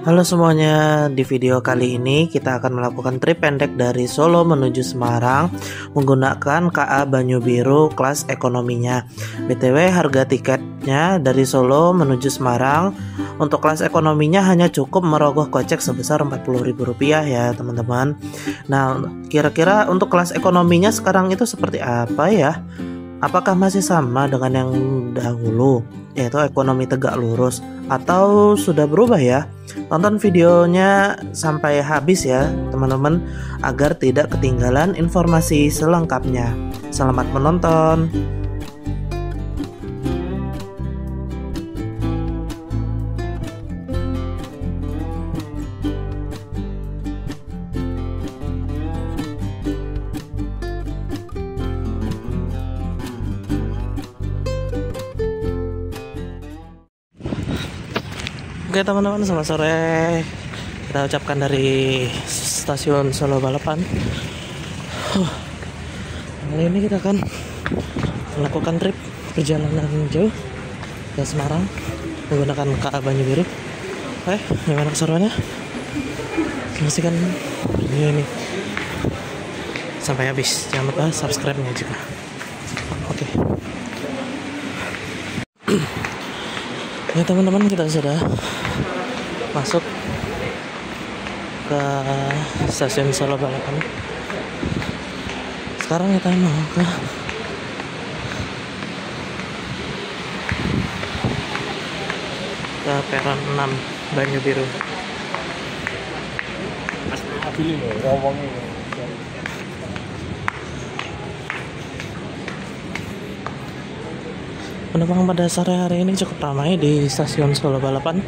Halo semuanya, di video kali ini kita akan melakukan trip pendek dari Solo menuju Semarang menggunakan KA Banyu Biru kelas ekonominya. BTW harga tiketnya dari Solo menuju Semarang untuk kelas ekonominya hanya cukup merogoh kocek sebesar Rp40.000 ya teman-teman. Nah, kira-kira untuk kelas ekonominya sekarang itu seperti apa ya? Apakah masih sama dengan yang dahulu, yaitu ekonomi tegak lurus, atau sudah berubah ya? Tonton videonya sampai habis ya teman-teman, agar tidak ketinggalan informasi selengkapnya. Selamat menonton. Oke teman-teman, selamat sore. Kita ucapkan dari stasiun Solo Balapan. Kali ini kita akan melakukan trip perjalanan jauh ke Semarang menggunakan KA Banyu Biru. Oke, gimana keseruannya? Saksikan video ini sampai habis. Jangan lupa subscribe-nya juga. Oke. Ya teman-teman, kita sudah masuk ke stasiun Solo Balapan. Sekarang kita mau ke peron 6 Banyu Biru. Penumpang pada sore hari ini cukup ramai di stasiun Solo Balapan.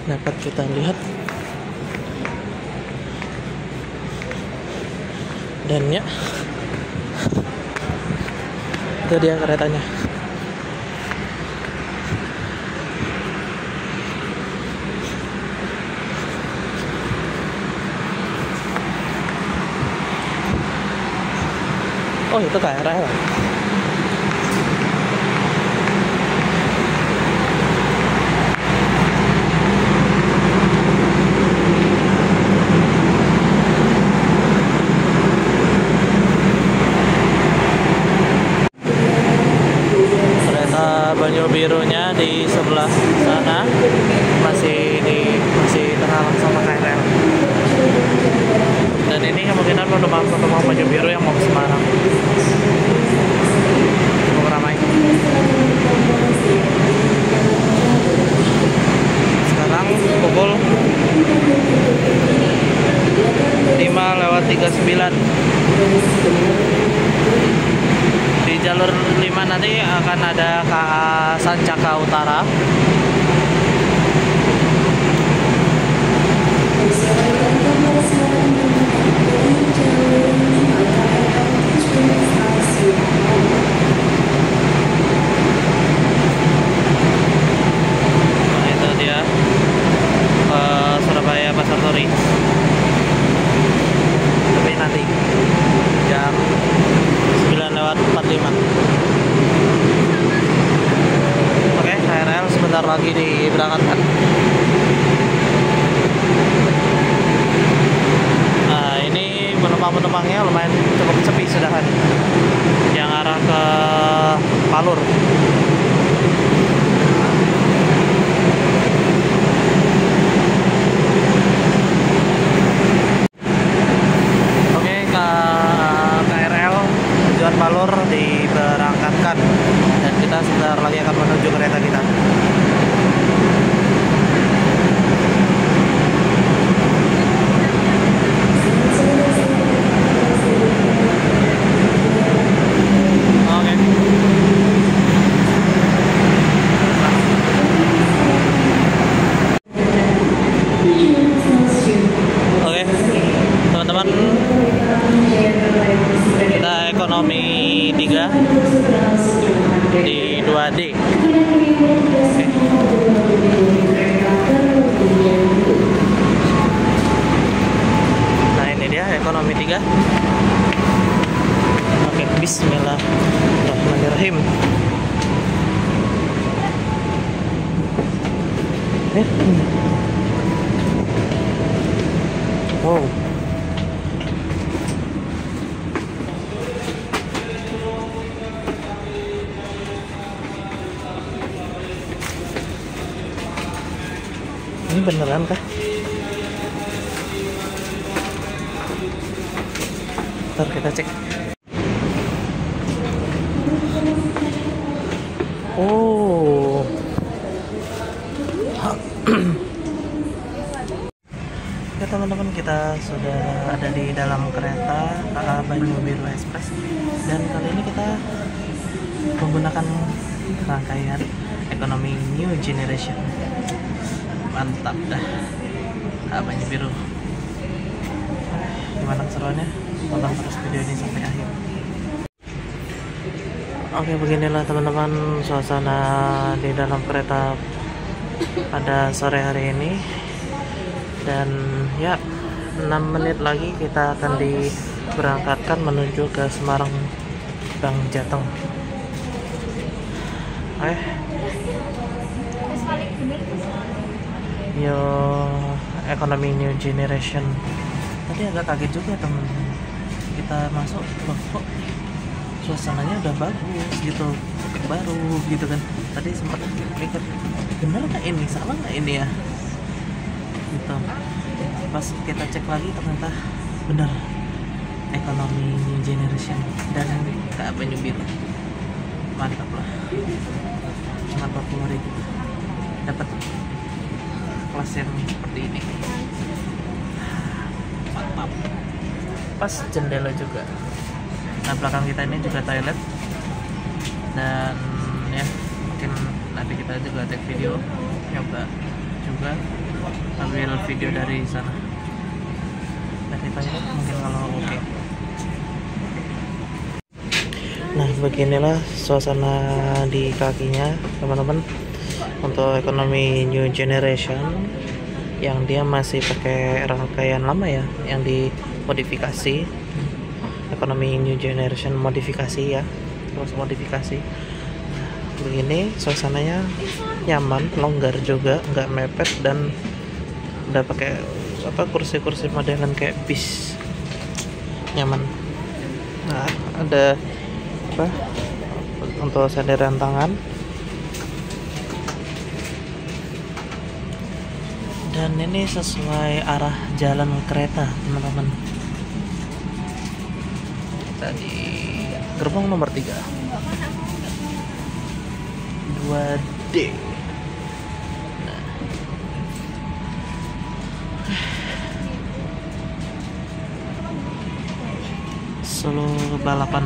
Dapat kita lihat, dan ya, itu dia keretanya. Oh, itu KRL. Kereta Banyu Birunya di sebelah sana masih terhalang sama KRL. Dan ini kemungkinan penumpang Banyu Biru yang mau ke Semarang. Cukup ramai. Sekarang pukul 5:39. Di jalur 5 nanti akan ada KA Sancaka Utara. Nah, itu dia Surabaya Pasar Turi. Tapi nanti jam 9:45. Oke, KRL sebentar lagi diberangkatkan. Nah, ini penumpangnya lumayan cukup sepi sudahan yang arah ke Palur. Oke, KRL tujuan Palur diberangkatkan dan kita sebentar lagi akan menuju kereta kita. Oke, teman-teman, kita ekonomi 3 di 2D. Oke. Nah, ini dia ekonomi 3. Oke, bismillahirrahmanirrahim. Wow. Ini beneran kah? Ntar kita cek. Oh. Oke teman-teman, kita sudah ada di dalam kereta KA Banyu Biru Express, dan kali ini kita menggunakan rangkaian ekonomi New Generation. Mantap dah, KA Banyu Biru. Gimana keseruannya? Tonton terus video ini sampai akhir. Oke, beginilah teman-teman suasana di dalam kereta pada sore hari ini. Dan ya, 6 menit lagi kita akan diberangkatkan menuju ke Semarang Bang Jateng. Yo, ekonomi New Generation. Tadi agak kaget juga teman-teman. Kita masuk, loh kok suasananya udah bagus gitu, baru gitu kan. Tadi sempat mikir, bener nggak ini, salah nggak ini ya gitu. Pas kita cek lagi ternyata bener, ekonomi New Generation dan KA Banyu Biru. Mantap lah, cuma 40.000 dapat kelas yang seperti ini. Mantap, pas jendela juga. Nah, belakang kita ini juga toilet, dan ya mungkin nanti kita juga take video, coba juga ambil video dari sana dari toilet mungkin kalau oke. Nah, beginilah suasana di kakinya teman-teman untuk ekonomi New Generation, yang dia masih pakai rangkaian lama ya, yang dimodifikasi. Ekonomi New Generation modifikasi ya, terus modifikasi. Begini suasananya, nyaman, longgar juga, nggak mepet, dan udah pakai kursi-kursi modelan kayak bis, nyaman. Nah, ada untuk sandaran tangan, dan ini sesuai arah jalan kereta teman-teman. Kita di gerbong nomor 3 2D. Nah, Solo balapan.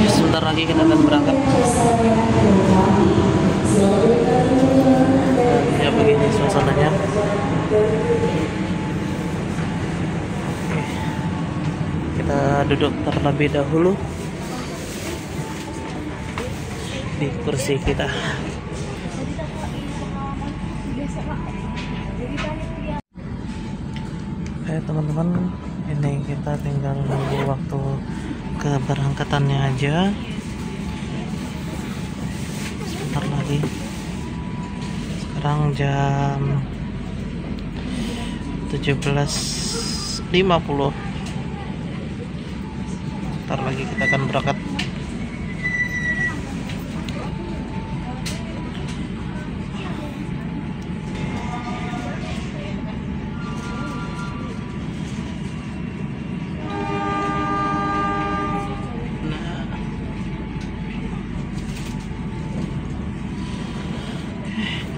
Sebentar lagi kita akan berangkat. Ya, begini suasananya. Kita duduk terlebih dahulu di kursi kita. Oke teman-teman, ini kita tinggal nunggu waktu keberangkatannya aja. Sebentar lagi. Sekarang jam 17.50. Ntar lagi kita akan berangkat.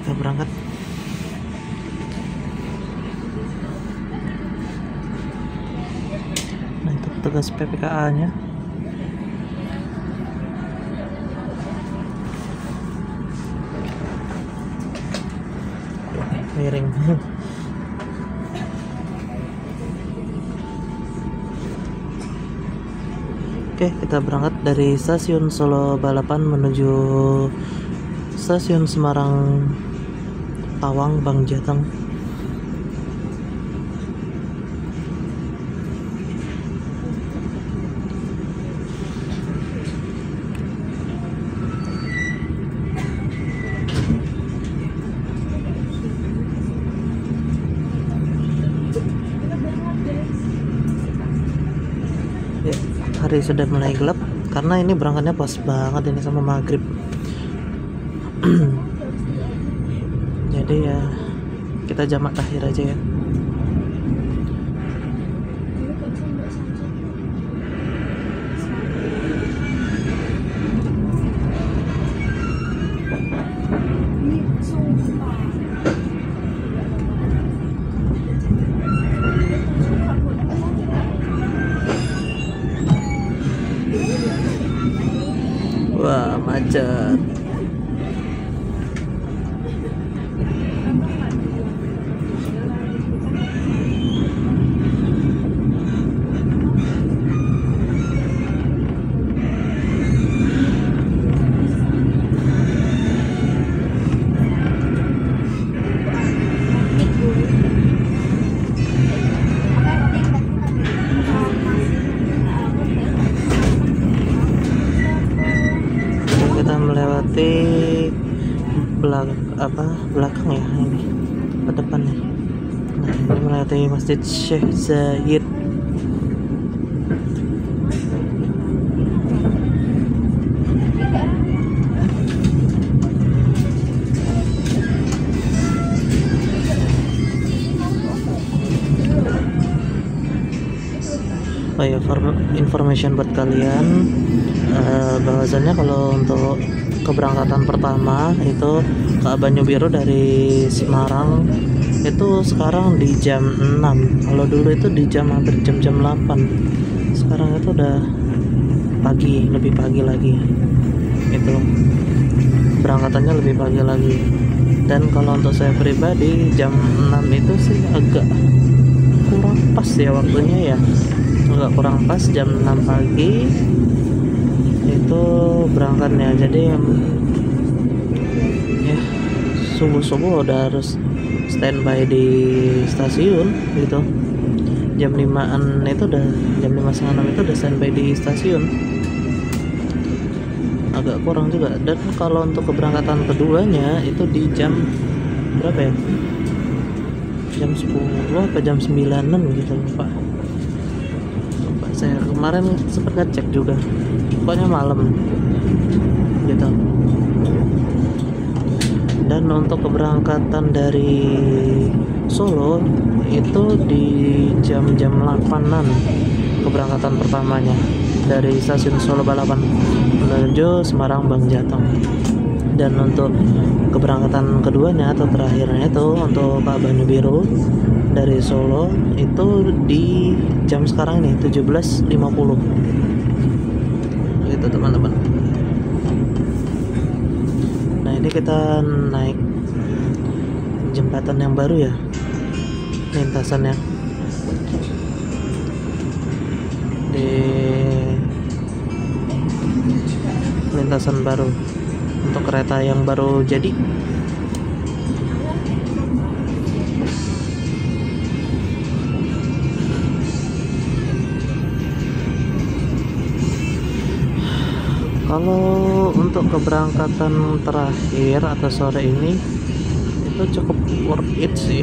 Kita berangkat. Nah, itu petugas PPKA-nya. Miring. Oke, kita berangkat dari stasiun Solo Balapan menuju stasiun Semarang Tawang Bang Jateng. hari sudah mulai gelap karena ini berangkatnya pas banget ini sama maghrib. Jadi ya kita jamak takhir aja ya. Wah, macet. Kita melewati belakang ya, ini ke depannya. Nah, ini melewati Masjid Syekh Zayed. Oh ya, information buat kalian, bahwasannya kalau untuk keberangkatan pertama itu ke Banyu Biru dari Semarang itu sekarang di jam 6. Kalau dulu itu di hampir jam 8. Sekarang itu udah pagi, lebih pagi lagi. Itu berangkatannya lebih pagi lagi. Dan kalau untuk saya pribadi jam 6 itu sih agak kurang pas ya waktunya ya. Agak kurang pas jam 6 pagi itu berangkatnya. Jadi ya subuh udah harus standby di stasiun gitu. Jam 5-an itu udah, jam 5:30 itu udah standby di stasiun. Agak kurang juga. Dan kalau untuk keberangkatan keduanya itu di jam berapa ya, jam 10 apa jam 9-an gitu lupa. Saya kemarin sempat ngecek juga, pokoknya malam gitu. Dan untuk keberangkatan dari Solo itu di jam 8-an keberangkatan pertamanya dari stasiun Solo Balapan menuju Semarang Bang Jateng. Dan untuk keberangkatan keduanya atau terakhirnya itu untuk Pak Banyu Biru dari Solo itu di jam sekarang nih 17.50 gitu teman-teman. Nah ini kita naik jembatan yang baru ya, lintasannya di lintasan baru untuk kereta yang baru jadi. Kalau untuk keberangkatan terakhir atau sore ini itu cukup worth it sih.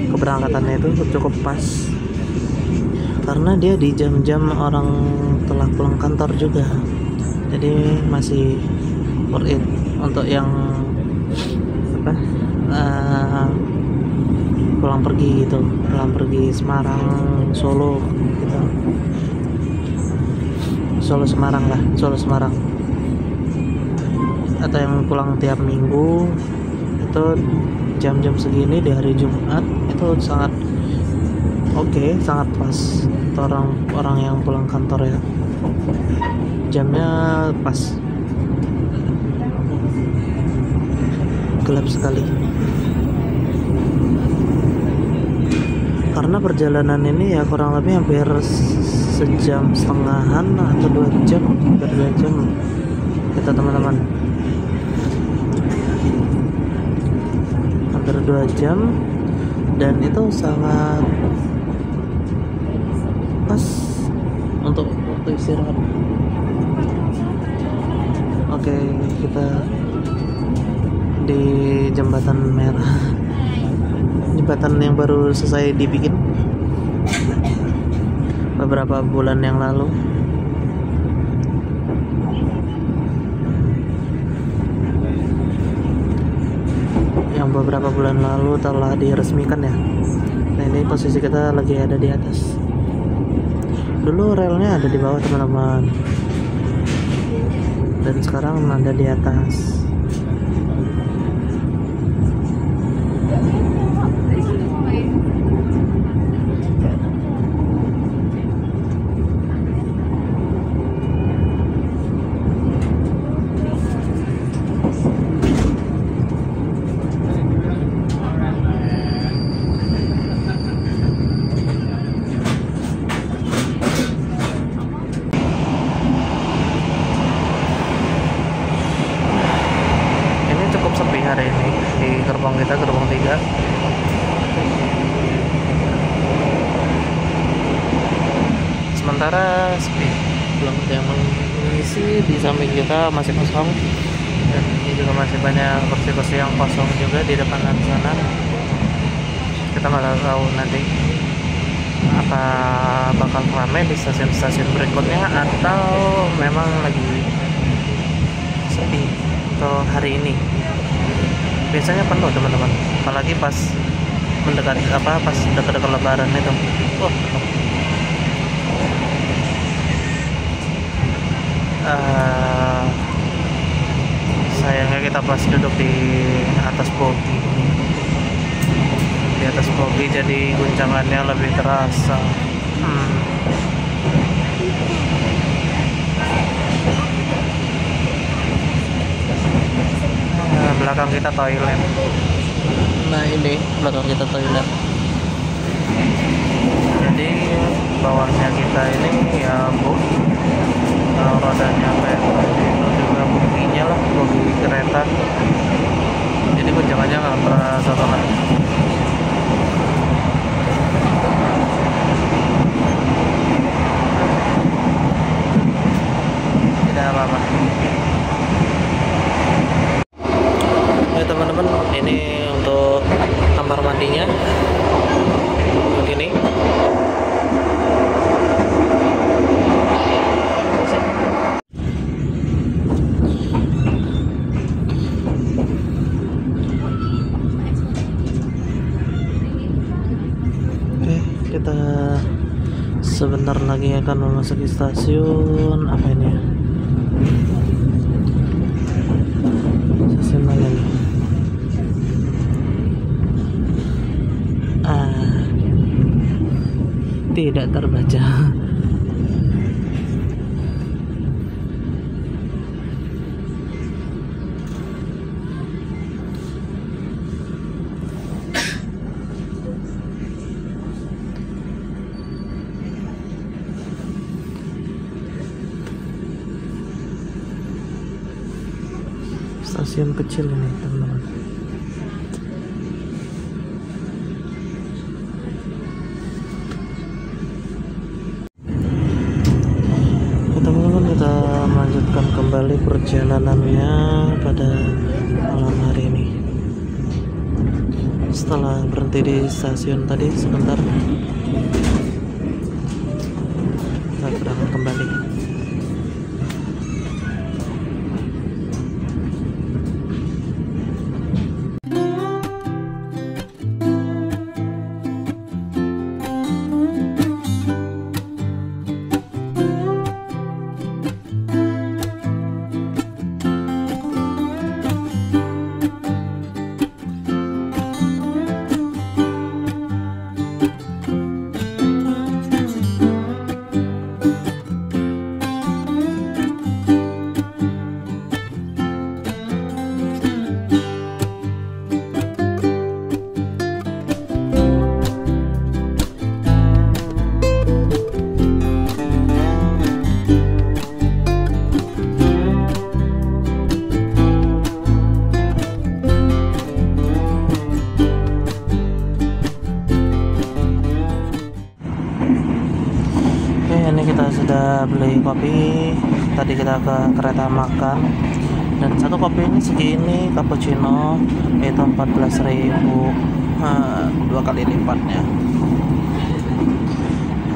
Keberangkatannya itu cukup pas karena dia di jam-jam orang telah pulang kantor juga. Jadi masih worth it untuk yang pulang pergi gitu, pulang pergi Semarang Solo gitu. Solo Semarang atau yang pulang tiap minggu itu jam-jam segini di hari Jumat itu sangat oke, sangat pas untuk orang yang pulang kantor ya, jamnya pas. Gelap sekali karena perjalanan ini ya kurang lebih hampir sejam setengahan atau 2 jam, hampir 2 jam kita teman-teman, hampir 2 jam. Dan itu sangat pas untuk waktu istirahat. Oke, kita di jembatan merah, jembatan yang baru selesai dibikin beberapa bulan yang lalu. yang beberapa bulan lalu telah diresmikan ya. Nah ini posisi kita lagi ada di atas. Dulu relnya ada di bawah teman-teman, dan sekarang ada di atas. Hari ini di gerbang kita, gerbang 3. Sementara sepi, belum ada yang mengisi. Di samping kita masih kosong, dan ini juga masih banyak kursi-kursi yang kosong juga di depan sana. Kita nggak tahu nanti apa bakal ramai di stasiun-stasiun berikutnya atau memang lagi sepi untuk hari ini. Biasanya penuh teman-teman, apalagi pas mendekat pas dekat-dekat lebaran itu. Wah, penuh. Sayangnya kita pas duduk di atas bogi ini. Di atas bogi jadi guncangannya lebih terasa. Belakang kita toilet. Nah ini belakang kita toilet. Jadi bawahnya kita ini ya bogi, rodanya kayak itu juga boginya lah, bogi kereta. Jadi guncangannya nggak terasa banget. Tidak apa-apa. Teman-teman, ini untuk kamar mandinya begini. Oke, kita sebentar lagi akan memasuki stasiun apa ini ya? Stasiun mana nih? Tidak terbaca. Stasiun kecil ini teman-teman. Kita melanjutkan kembali perjalanannya pada malam hari ini. Setelah berhenti di stasiun tadi sebentar, kita berangkat kembali. Kita sudah beli kopi. Tadi kita ke kereta makan, dan satu kopi ini segini, cappuccino itu 14.000, 2 kali lipatnya.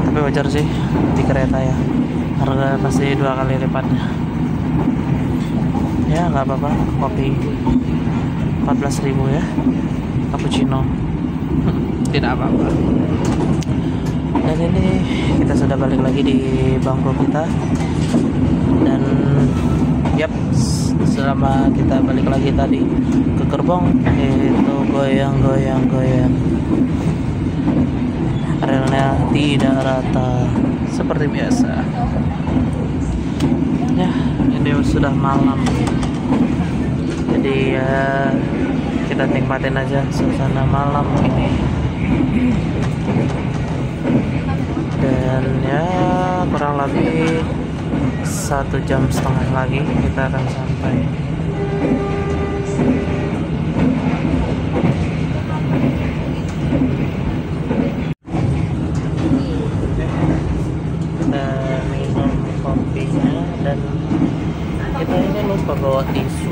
Tapi wajar sih di kereta ya, harga pasti 2 kali lipatnya. Ya nggak apa-apa, kopi 14.000 ya cappuccino. Tidak apa-apa. Dan ini kita sudah balik lagi di bangku kita. Dan yap, selama kita balik lagi tadi ke gerbong itu goyang. Relnya tidak rata seperti biasa. Ya, ini sudah malam. Jadi ya kita nikmatin aja suasana malam ini. Dan ya kurang lebih 1,5 jam lagi kita akan sampai. Kita minum kopinya dan kita ini lupa bawa tisu.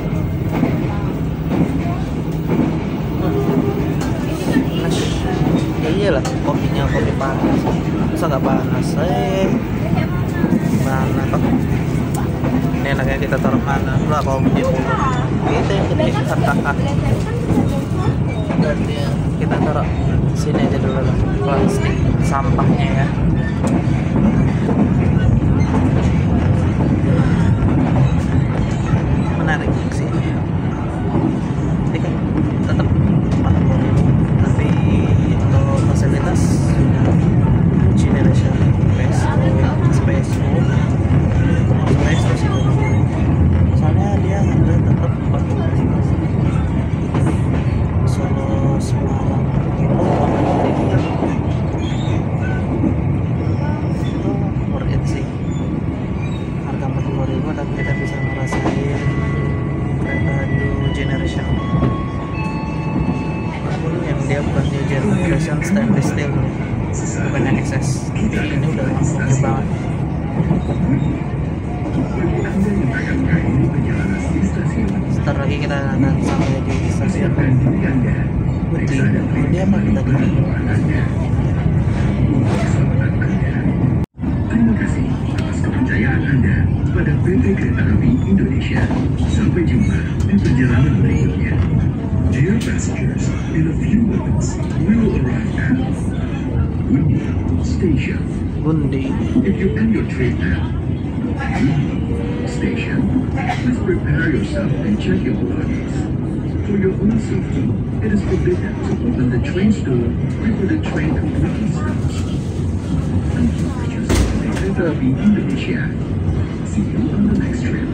Ya iyalah, kopinya kopi panas, masa nggak panas? Mana kok? Ini enaknya kita taruh mana? Lah kopi di mulut. Itu yang gede. Dan ya, kita taruh sini aja dulu lah, plastik sampahnya ya. Menarik sih. Ini kan tetap 40.000, tapi untuk fasilitas generation space sih. Soalnya dia harga tetap 40.000. Solo Semarang itu 40.000. Itu worth it sih. Harga 40.000 tapi kita bisa ngerasain kereta new generation. Walaupun yang dia bukan new generation stainless steel, bukan yang XS, tapi ini udah oke banget. Sebentar lagi kita akan sampai di stasiun Budi apa kita di? Terima kasih atas kepercayaan Anda pada PT Kereta Api Indonesia. Sampai jumpa di perjalanan berikutnya. Dear passengers, in a few moments we will arrive at Gundi Station. Gundi. If you end your trip at Gundi Station, please prepare yourself and check your belongings. For your own safety, it is forbidden to open the train's door before the train completely stops. Thank you for choosing Kereta Api Indonesia. See you on the next trip.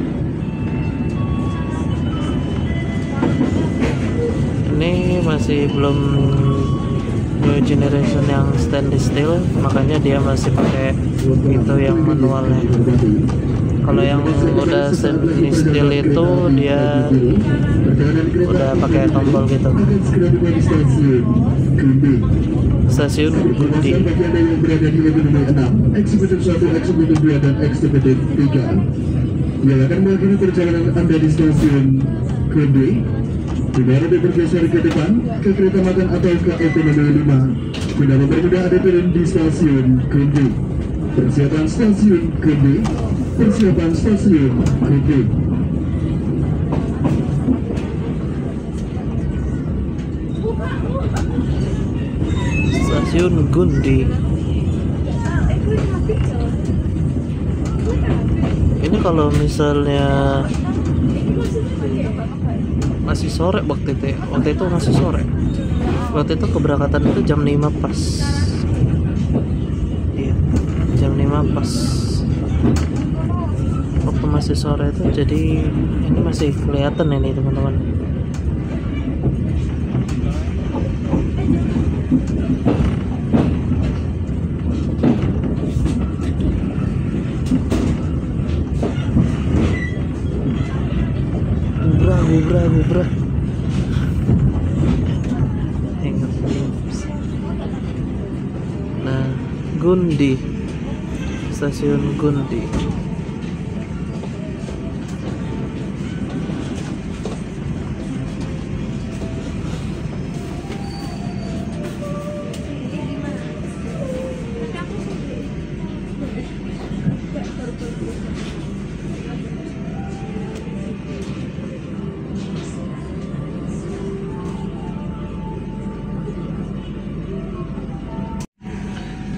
Ini masih belum new generation yang stainless steel, makanya dia masih pakai itu yang manualnya. Kalau yang udah stainless steel itu dia udah pakai tombol gitu. Stasiun Gundi. Eksekutif 1, eksekutif 2, dan eksekutif 3 yang akan mengakhiri perjalanan Anda di stasiun Gundi. Tidak ada bergeser ke depan, ke kereta makan atau ke ekonomi 5. Tidak mempermudah ada turun di stasiun Gundi. Persiapan stasiun Gundi. Persiapan stasiun Gundi. Stasiun Gundi. Ini kalau misalnya masih sore waktu itu masih sore. Waktu itu keberangkatan itu jam 5 pas. Iya, jam 5 pas. Waktu masih sore itu, jadi ini masih kelihatan ini teman-teman. Bubra. Nah, Gundi, stasiun Gundi.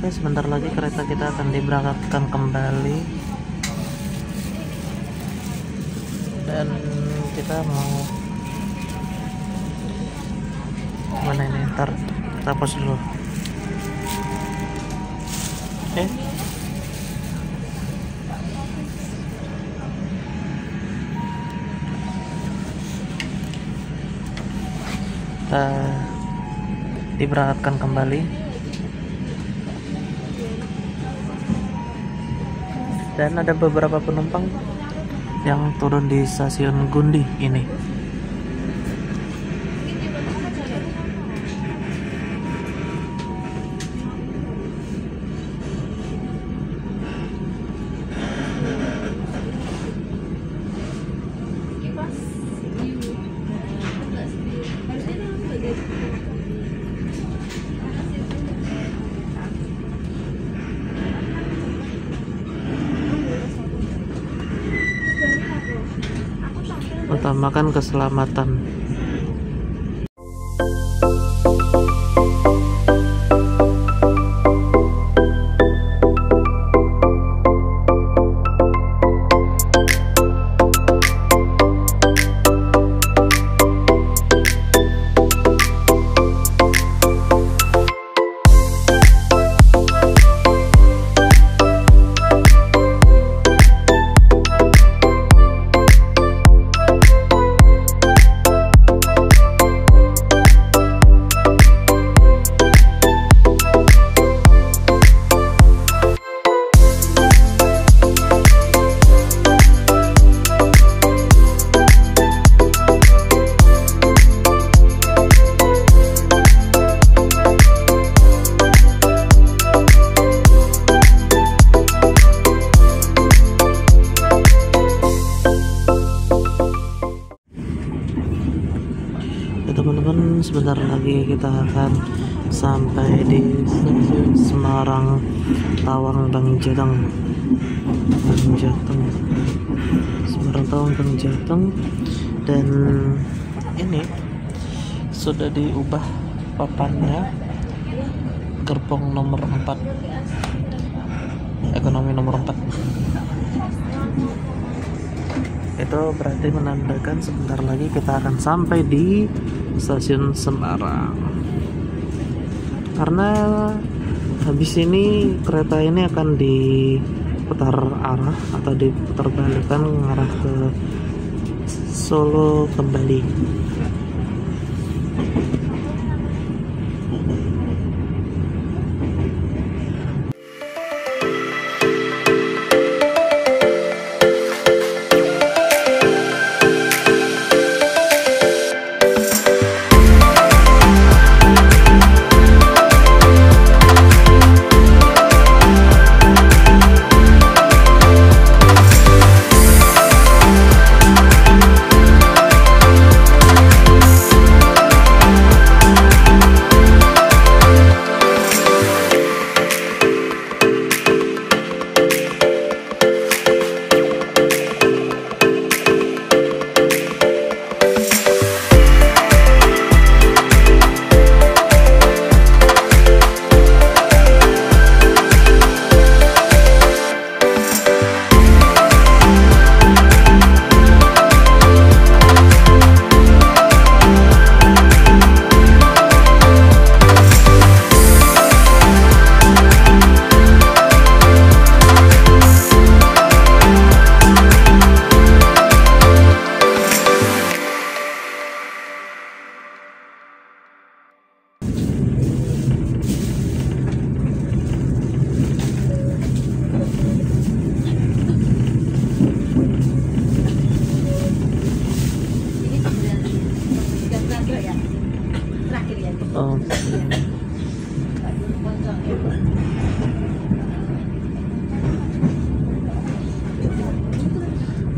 Oke, sebentar lagi kereta kita akan diberangkatkan kembali. Dan kita mau mana ini? Ntar kita pause dulu. Oke. Kita diberangkatkan kembali. Dan ada beberapa penumpang yang turun di stasiun Gundi ini. Utamakan keselamatan. Teman-teman, sebentar lagi kita akan sampai di stasiun Semarang Tawang Bangjateng. Semarang Tawang Bangjateng. Dan ini sudah diubah papannya, gerbong nomor 4, ekonomi nomor 4. Itu berarti menandakan sebentar lagi kita akan sampai di stasiun Semarang. Karena habis ini kereta ini akan diputar arah atau diputar balikan mengarah ke Solo kembali.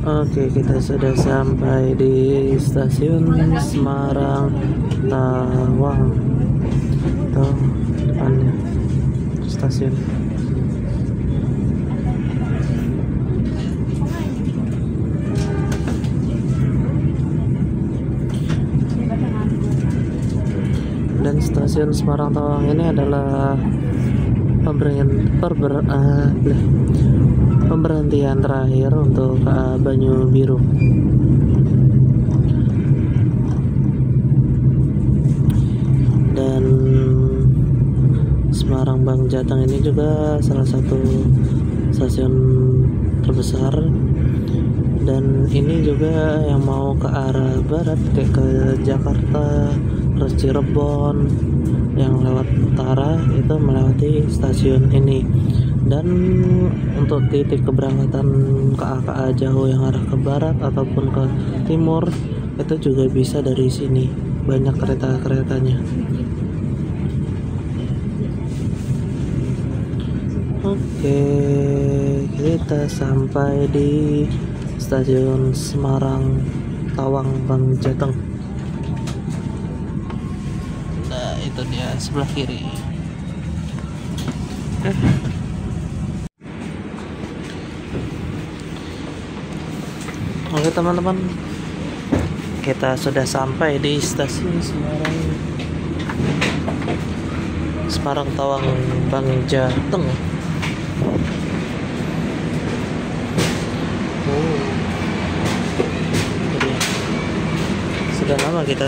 Oke, kita sudah sampai di stasiun Semarang Tawang. Tuh depannya stasiun. Dan stasiun Semarang Tawang ini adalah pemberhentian terakhir untuk Banyu Biru. Dan Semarang Bangjateng ini juga salah satu stasiun terbesar, dan ini juga yang mau ke arah barat kayak ke Jakarta, terus Cirebon yang lewat utara itu melewati stasiun ini. Dan untuk titik keberangkatan KA jauh yang arah ke barat ataupun ke timur itu juga bisa dari sini, banyak kereta-keretanya. Oke, kita sampai di stasiun Semarang Tawang Bangjateng. Nah, itu dia sebelah kiri. Oke teman-teman, kita sudah sampai di stasiun Semarang Tawang Bangjateng. Sudah lama kita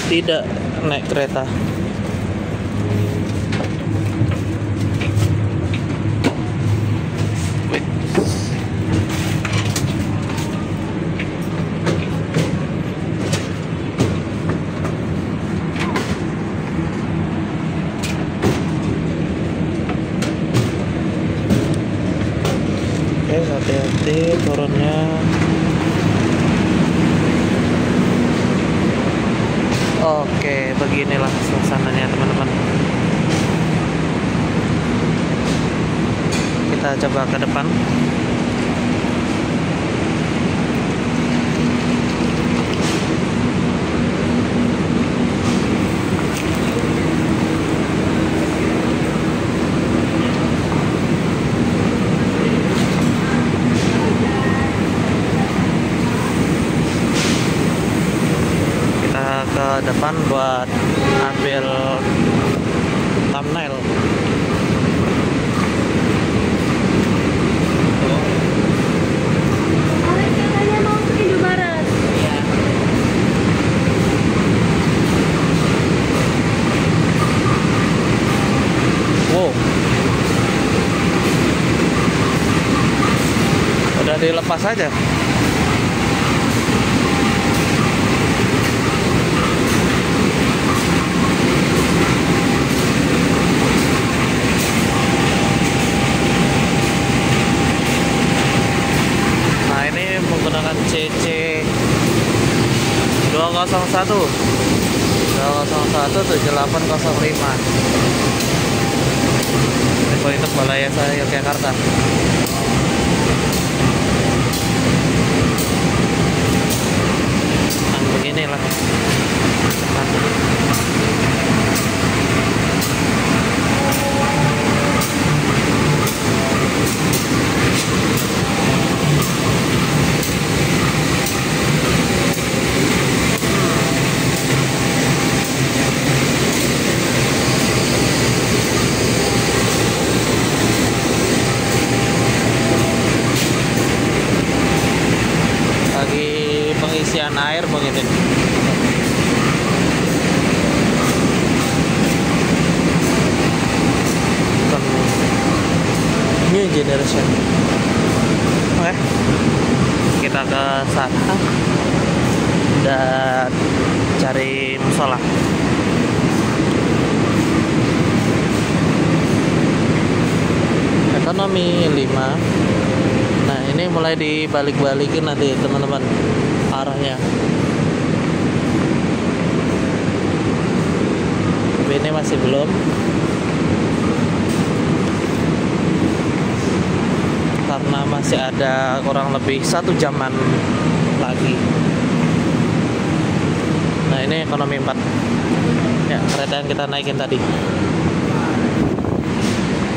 tidak naik kereta. Hati-hati turunnya. Oke, beginilah suasananya teman-teman. Kita coba ke depan. Ke depan buat ambil thumbnail. Katanya mau ke Indomaret. Iya. Wow. Udah dilepas aja. Menggunakan CC 201 7805. Info untuk Balai Yasa Yogyakarta. Nah, beginilah. Pengisian air begitu. New generation. Oke, kita ke sana dan cari musola. Ekonomi 5. Nah, ini mulai dibalik-balikin nanti teman-teman arahnya. Tapi ini masih belum, karena masih ada kurang lebih 1 jaman lagi. Nah, ini ekonomi 4 ya, kereta yang kita naikin tadi,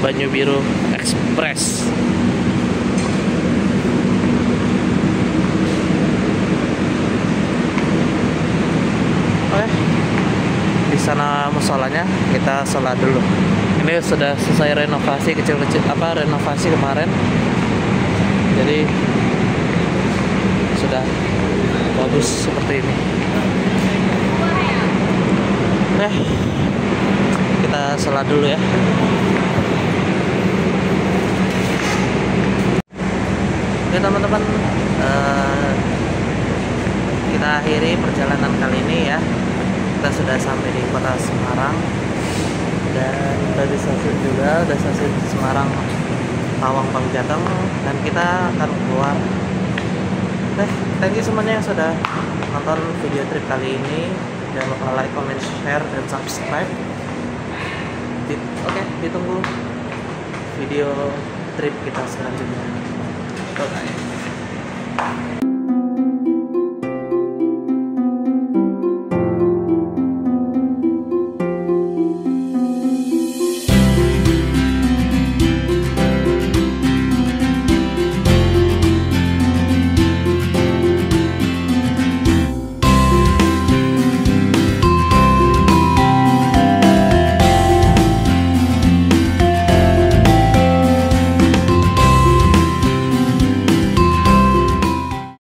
Banyu Biru Express. Oke, di sana musolanya, kita sholat dulu. Ini sudah selesai renovasi kecil-kecil, renovasi kemarin, jadi sudah bagus seperti ini. Kita sholat dulu ya. Oke teman-teman, kita akhiri perjalanan kali ini ya. Kita sudah sampai di kota Semarang dan dari stasiun juga, udah stasiun Semarang Tawang Pangjateng, dan kita akan keluar. Thank you semuanya yang sudah nonton video trip kali ini. Jangan lupa like, comment, share, dan subscribe. Oke, ditunggu video trip kita selanjutnya. Bye.